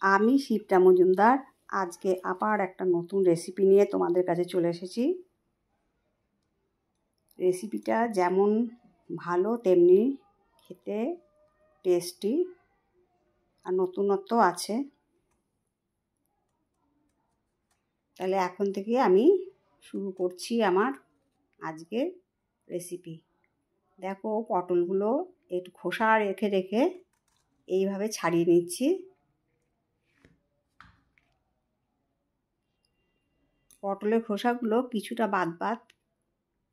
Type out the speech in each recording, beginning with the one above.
আমি শিপ্রা মজুমদার আজকে আবার একটা নতুন রেসিপি নিয়ে তোমাদের কাছে চলে এসেছি। রেসিপিটা যেমন ভালো তেমনি খেতে টেস্টি আর নতুনত্ব আছে। তাহলে এখন থেকে আমি শুরু করছি আমার আজকের রেসিপি। দেখো, পটলগুলো একটু খোসা রেখে রেখে এইভাবে ছাড়িয়ে নিচ্ছি। পটলের খোসাগুলো কিছুটা বাদ বাদ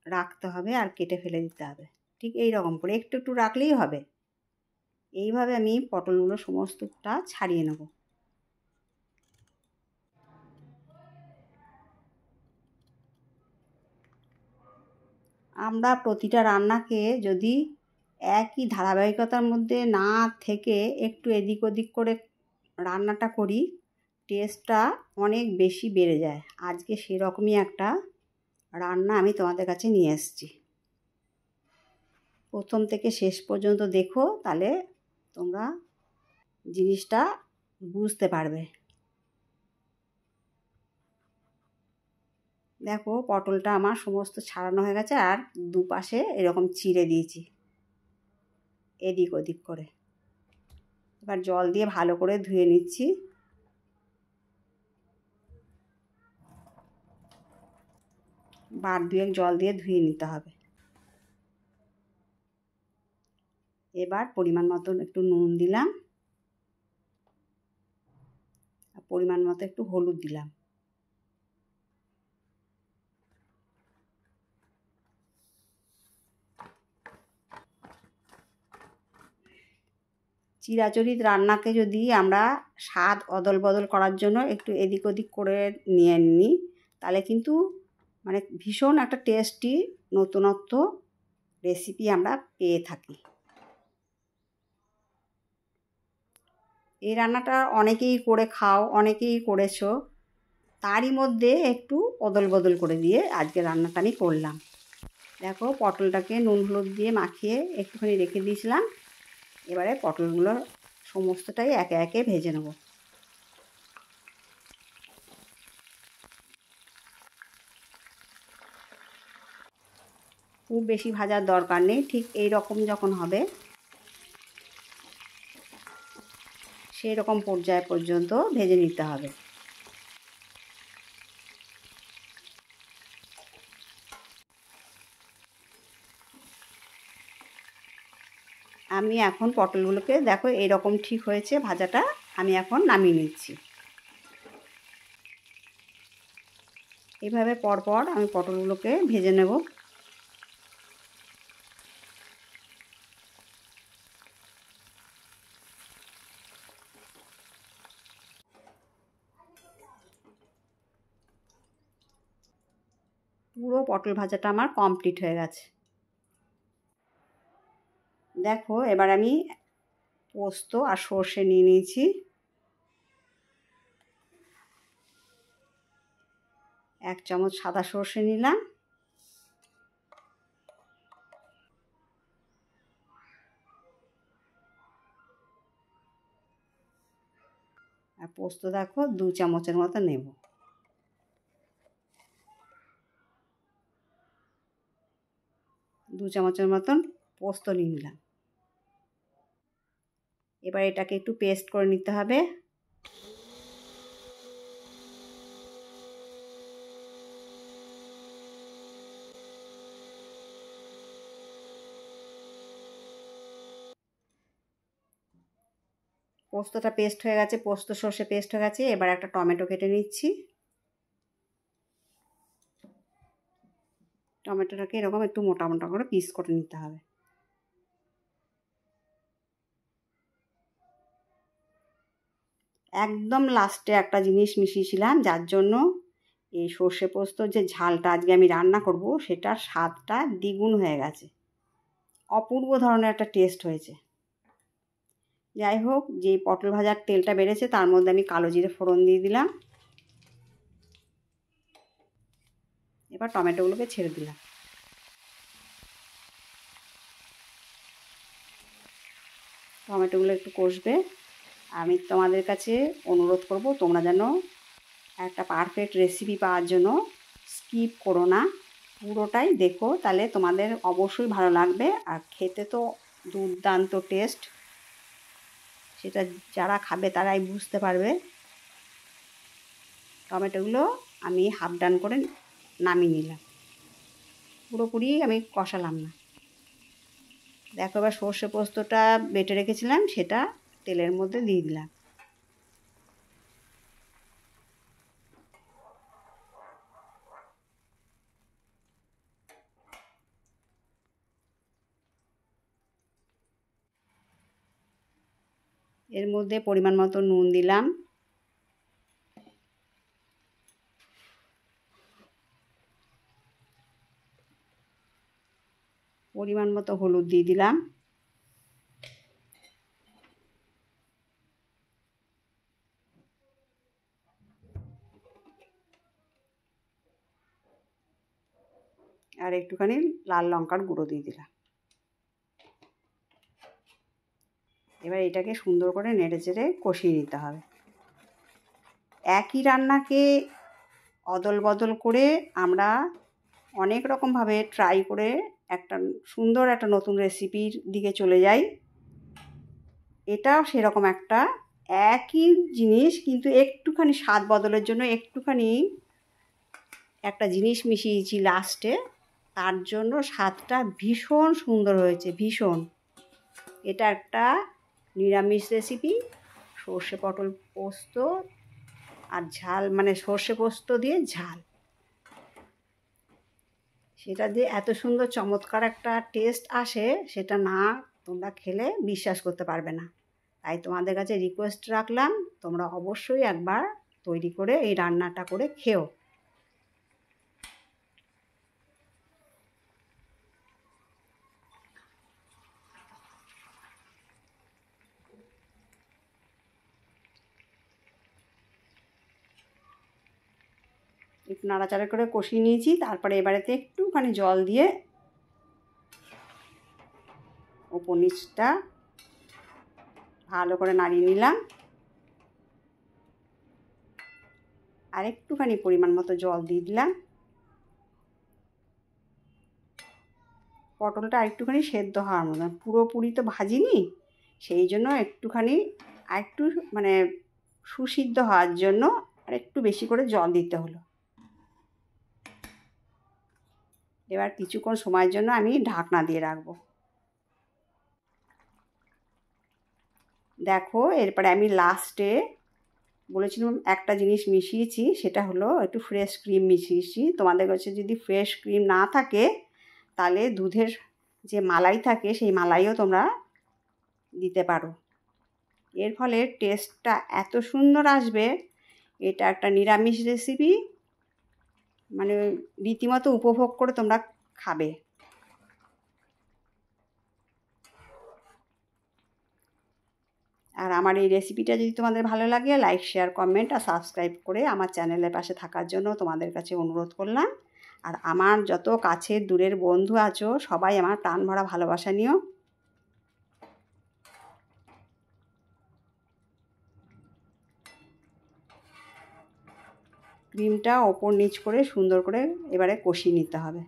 রাখতে হবে আর কেটে ফেলে দিতে হবে। ঠিক এই রকম করে একটু একটু রাখলেই হবে। এইভাবে আমি পটলগুলো সমস্তটা ছাড়িয়ে নেব। আমরা প্রতিটা রান্নাকে যদি একই ধারাবাহিকতার মধ্যে না থেকে একটু এদিক ওদিক করে রান্নাটা করি, টেস্টটা অনেক বেশি বেড়ে যায়। আজকে সেরকমই একটা রান্না আমি তোমাদের কাছে নিয়ে এসেছি। প্রথম থেকে শেষ পর্যন্ত দেখো, তাহলে তোমরা জিনিসটা বুঝতে পারবে। দেখো, পটলটা আমার সমস্ত ছাড়ানো হয়ে গেছে আর দুপাশে এরকম চিড়ে দিয়েছি এদিক ওদিক করে। এবার জল দিয়ে ভালো করে ধুয়ে নিচ্ছি। বার দুয়েক জল দিয়ে ধুয়ে নিতে হবে। এবার পরিমাণ মতন একটু নুন দিলাম, পরিমাণ মতো একটু হলুদ দিলাম। চিরাচরিত রান্নাকে যদি আমরা স্বাদ অদল বদল করার জন্য একটু এদিক ওদিক করে নিয়ে নিই, তাহলে কিন্তু ভীষণ একটা টেস্টি নতুনত্ব রেসিপি আমরা পেয়ে থাকি। এই রান্নাটা অনেকেই করে খাও, অনেকেই করেছো, তারই মধ্যে একটু অদল বদল করে দিয়ে আজকে রান্নাটা আমি করলাম। দেখো, পটলটাকে নুন হলুদ দিয়ে মাখিয়ে একটুখানি রেখে দিয়েছিলাম। এবারে পটলগুলো সমস্তটাই একে একে ভেজে নেব। খুব বেশি ভাজার দরকার নেই, ঠিক এই রকম যখন হবে সেই রকম পর্যায় পর্যন্ত ভেজে নিতে হবে। আমি এখন পটলগুলোকে দেখো এইরকম ঠিক হয়েছে ভাজাটা, আমি এখন নামিয়ে নিচ্ছি। এইভাবে পরপর আমি পটলগুলোকে ভেজে নেব। পুরো পটল ভাজাটা আমার কমপ্লিট হয়ে গেছে। দেখো, এবার আমি পোস্ত আর সর্ষে নিয়ে নিয়েছি। এক চামচ সাদা সর্ষে নিলাম, আর পোস্ত দেখো 2 চামচের মতো নেব। দু চামচের মতন পোস্ত নিয়ে নিলাম। এবার এটাকে একটু পেস্ট করে নিতে হবে। পোস্তটা পেস্ট হয়ে গেছে, পোস্ত সর্ষে পেস্ট হয়ে গেছে। এবার একটা টমেটো কেটে নিচ্ছি। টমেটোটাকে এরকম একটু মোটা মোটা করে পিস করে নিতে হবে। একদম লাস্টে একটা জিনিস মিশিয়েছিলাম, যার জন্য এই সর্ষে পোস্তর যে ঝালটা আজকে আমি রান্না করব সেটার স্বাদটা দ্বিগুণ হয়ে গেছে। অপূর্ব ধরনের একটা টেস্ট হয়েছে। যাই হোক, যে পটল ভাজার তেলটা বেড়েছে তার মধ্যে আমি কালো জিরে ফোড়ন দিয়ে দিলাম। এবার টমেটোগুলোকে ছেড়ে দিলাম। টমেটোগুলো একটু কষবে। আমি তোমাদের কাছে অনুরোধ করব তোমরা যেন একটা পারফেক্ট রেসিপি পাওয়ার জন্য স্কিপ করো না, পুরোটাই দেখো, তাহলে তোমাদের অবশ্যই ভালো লাগবে। আর খেতে তো দুর্দান্ত টেস্ট, সেটা যারা খাবে তারাই বুঝতে পারবে। টমেটোগুলো আমি হাফ ডান করে নামিয়ে নিলাম, পুরোপুরি আমি কষালাম না। দেখো এবার সর্ষে পোস্তটা বেটে রেখেছিলাম সেটা তেলের মধ্যে দিয়ে দিলাম। এর মধ্যে পরিমাণ মতো নুন দিলাম, পরিমাণ মতো হলুদ দিয়ে দিলাম, আর একটুখানি লাল লঙ্কার গুঁড়ো দিয়ে দিলাম। এবার এটাকে সুন্দর করে নেড়ে চেড়ে কষিয়ে নিতে হবে। একই রান্নাকে অদল বদল করে আমরা অনেক রকমভাবে ট্রাই করে একটা সুন্দর একটা নতুন রেসিপির দিকে চলে যাই। এটাও সেরকম একটা একই জিনিস, কিন্তু একটুখানি স্বাদ বদলের জন্য একটুখানি একটা জিনিস মিশিয়েছি লাস্টে, তার জন্য স্বাদটা ভীষণ সুন্দর হয়েছে, ভীষণ। এটা একটা নিরামিষ রেসিপি, সর্ষে পটল পোস্ত আর ঝাল, মানে সর্ষে পোস্ত দিয়ে ঝাল। সেটা দিয়ে এত সুন্দর চমৎকার একটা টেস্ট আসে, সেটা না তোমরা খেলে বিশ্বাস করতে পারবে না। তাই তোমাদের কাছে রিকোয়েস্ট রাখলাম, তোমরা অবশ্যই একবার তৈরি করে এই রান্নাটা করে খেও। একটু নাড়াচাড়া করে কষিয়ে নিয়েছি, তারপরে এবারেতে একটুখানি জল দিয়ে ওপর নিচটা ভালো করে নাড়িয়ে নিলাম। আর একটুখানি পরিমাণ মতো জল দিয়ে দিলাম। পটলটা আরেকটুখানি সেদ্ধ হওয়ার মতন, পুরোপুরি তো ভাজিনি, সেই জন্য একটুখানি আরেকটু মানে সুসিদ্ধ হওয়ার জন্য আর একটু বেশি করে জল দিতে হলো। এবার কিছুক্ষণ সময়ের জন্য আমি ঢাকনা দিয়ে রাখবো। দেখো এরপরে আমি লাস্টে বলেছিলাম একটা জিনিস মিশিয়েছি, সেটা হলো একটু ফ্রেশ ক্রিম মিশিয়েছি। তোমাদের কাছে যদি ফ্রেশ ক্রিম না থাকে তাহলে দুধের যে মালাই থাকে সেই মালাইও তোমরা দিতে পারো। এর ফলে টেস্টটা এত সুন্দর আসবে। এটা একটা নিরামিষ রেসিপি, মানে রীতিমতো উপভোগ করে তোমরা খাবে। আর আমার এই রেসিপিটা যদি তোমাদের ভালো লাগে, লাইক শেয়ার কমেন্ট আর সাবস্ক্রাইব করে আমার চ্যানেলের পাশে থাকার জন্য তোমাদের কাছে অনুরোধ করলাম। আর আমার যত কাছের দূরের বন্ধু আছো সবাই আমার প্রাণ ভরা ভালোবাসা নিও। ক্রিমটা ওপর নিচ করে সুন্দর করে এবারে কষিয়ে নিতে হবে।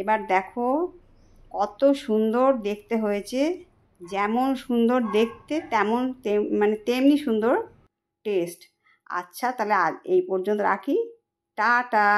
এবার দেখো কত সুন্দর দেখতে হয়েছে, যেমন সুন্দর দেখতে তেমন মানে তেমনি সুন্দর টেস্ট। আচ্ছা তাহলে আজ এই পর্যন্ত রাখি, টাটা।